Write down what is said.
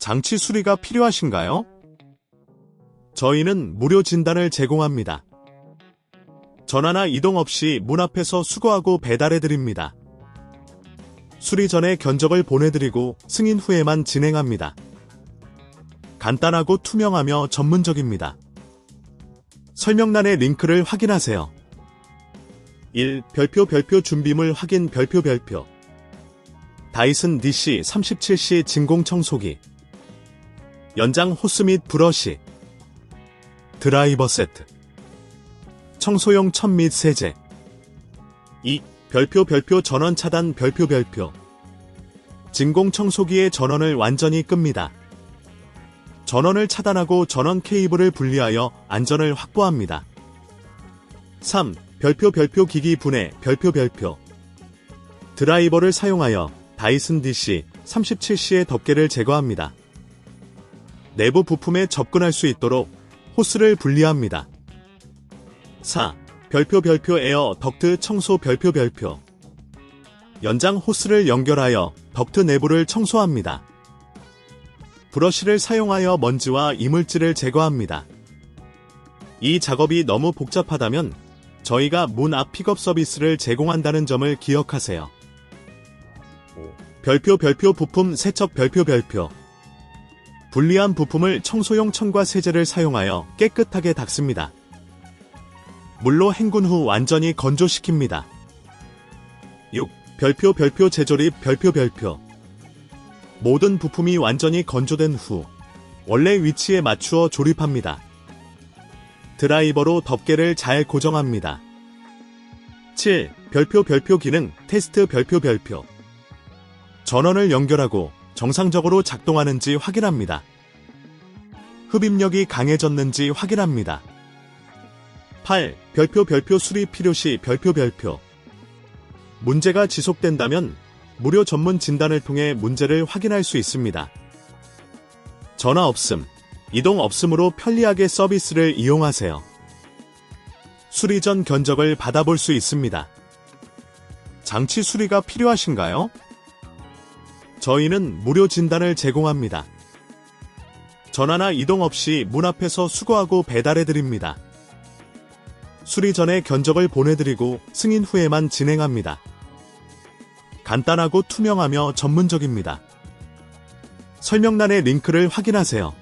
장치 수리가 필요하신가요? 저희는 무료 진단을 제공합니다. 전화나 이동 없이 문 앞에서 수거하고 배달해드립니다. 수리 전에 견적을 보내드리고 승인 후에만 진행합니다. 간단하고 투명하며 전문적입니다. 설명란의 링크를 확인하세요. 1. 별표 준비물 확인 별표 다이슨 DC37C 진공청소기 연장 호스 및 브러시 드라이버 세트 청소용 천 및 세제 2. 별표 전원 차단 별표 진공청소기의 전원을 완전히 끕니다. 전원을 차단하고 전원 케이블을 분리하여 안전을 확보합니다. 3. 별표 기기 분해 별표 드라이버를 사용하여 다이슨 DC37C의 덮개를 제거합니다. 내부 부품에 접근할 수 있도록 호스를 분리합니다. 4. 별표 에어 덕트 청소 별표 연장 호스를 연결하여 덕트 내부를 청소합니다. 브러쉬를 사용하여 먼지와 이물질을 제거합니다. 이 작업이 너무 복잡하다면 저희가 문 앞 픽업 서비스를 제공한다는 점을 기억하세요. 별표 부품 세척 별표 분리한 부품을 청소용 천과 세제를 사용하여 깨끗하게 닦습니다. 물로 헹군 후 완전히 건조시킵니다. 6. 별표 재조립 별표 모든 부품이 완전히 건조된 후 원래 위치에 맞추어 조립합니다. 드라이버로 덮개를 잘 고정합니다. 7. 별표 기능 테스트 별표 전원을 연결하고 정상적으로 작동하는지 확인합니다. 흡입력이 강해졌는지 확인합니다. 8. 별표 수리 필요시 별표 문제가 지속된다면 무료 전문 진단을 통해 문제를 확인할 수 있습니다. 전화 없음, 이동 없음으로 편리하게 서비스를 이용하세요. 수리 전 견적을 받아볼 수 있습니다. 장치 수리가 필요하신가요? 저희는 무료 진단을 제공합니다. 전화나 이동 없이 문 앞에서 수거하고 배달해드립니다. 수리 전에 견적을 보내드리고 승인 후에만 진행합니다. 간단하고 투명하며 전문적입니다. 설명란의 링크를 확인하세요.